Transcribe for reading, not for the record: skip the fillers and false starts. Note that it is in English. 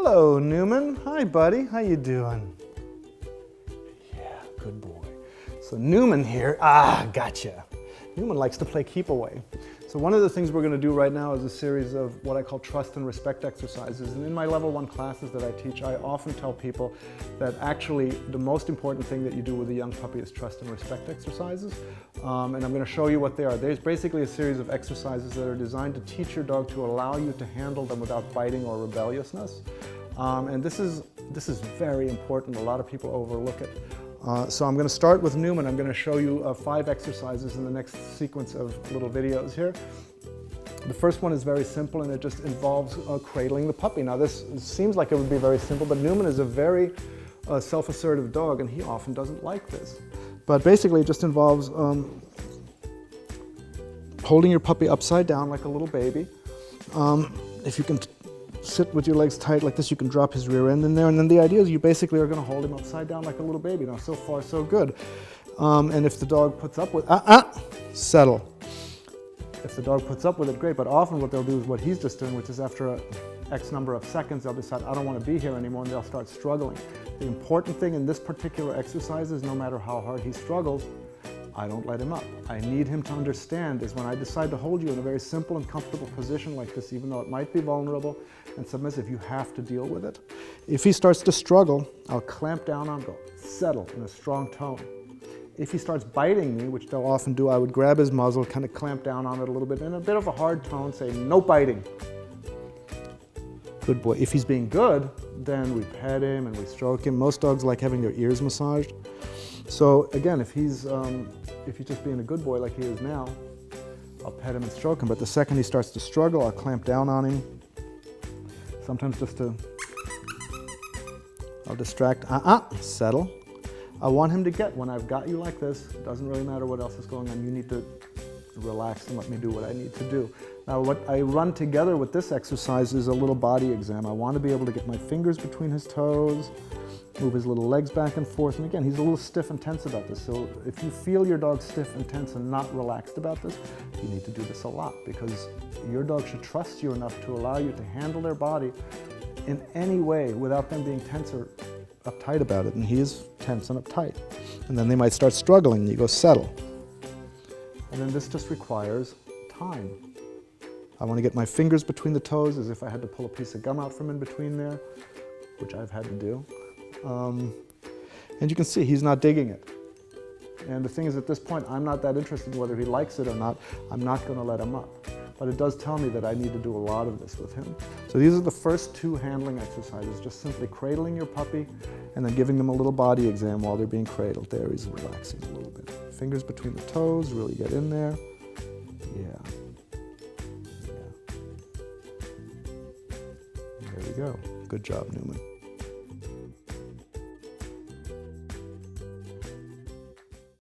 Hello, Newman. Hi, buddy. How you doing? Yeah, good boy. So Newman here, gotcha. Newman likes to play keep away. So one of the things we're going to do right now is a series of what I call trust and respect exercises. And in my level 1 classes that I teach, I often tell people that actually the most important thing that you do with a young puppy is trust and respect exercises. And I'm going to show you what they are. There's basically a series of exercises that are designed to teach your dog to allow you to handle them without biting or rebelliousness. And this is very important. A lot of people overlook it. So I'm going to start with Newman. I'm going to show you 5 exercises in the next sequence of little videos here. The first one is very simple, and it just involves cradling the puppy. Now this seems like it would be very simple, but Newman is a very self-assertive dog, and he often doesn't like this. But basically it just involves holding your puppy upside down like a little baby. If you can sit with your legs tight like this, you can drop his rear end in there, and then the idea is you basically are going to hold him upside down like a little baby. Now, so far, so good. And if the dog puts up with settle. If the dog puts up with it, great, but often what they'll do is what he's just doing, which is after X number of seconds, they'll decide, I don't want to be here anymore, and they'll start struggling. The important thing in this particular exercise is no matter how hard he struggles, I don't let him up. I need him to understand is when I decide to hold you in a very simple and comfortable position like this, even though it might be vulnerable and submissive, you have to deal with it. If he starts to struggle, I'll clamp down on him, go settle in a strong tone. If he starts biting me, which they'll often do, I would grab his muzzle, kind of clamp down on it a little bit in a bit of a hard tone, say no biting. Good boy. If he's being good, then we pet him and we stroke him. Most dogs like having their ears massaged. So again, if he's just being a good boy like he is now, I'll pet him and stroke him. But the second he starts to struggle, I'll clamp down on him. Sometimes I'll distract, settle. I want him to get, when I've got you like this, it doesn't really matter what else is going on, you need to relax and let me do what I need to do. Now what I run together with this exercise is a little body exam. I want to be able to get my fingers between his toes, move his little legs back and forth, and again, he's a little stiff and tense about this. So if you feel your dog stiff and tense and not relaxed about this, you need to do this a lot, because your dog should trust you enough to allow you to handle their body in any way without them being tense or uptight about it, and he is tense and uptight. And then they might start struggling, and you go settle. And then this just requires time. I want to get my fingers between the toes as if I had to pull a piece of gum out from in between there, which I've had to do. And you can see he's not digging it. And the thing is, at this point, I'm not that interested in whether he likes it or not. I'm not going to let him up. But it does tell me that I need to do a lot of this with him. So these are the first 2 handling exercises, just simply cradling your puppy and then giving them a little body exam while they're being cradled. There, he's relaxing a little bit. Fingers between the toes, really get in there. Yeah. There we go. Good job, Newman.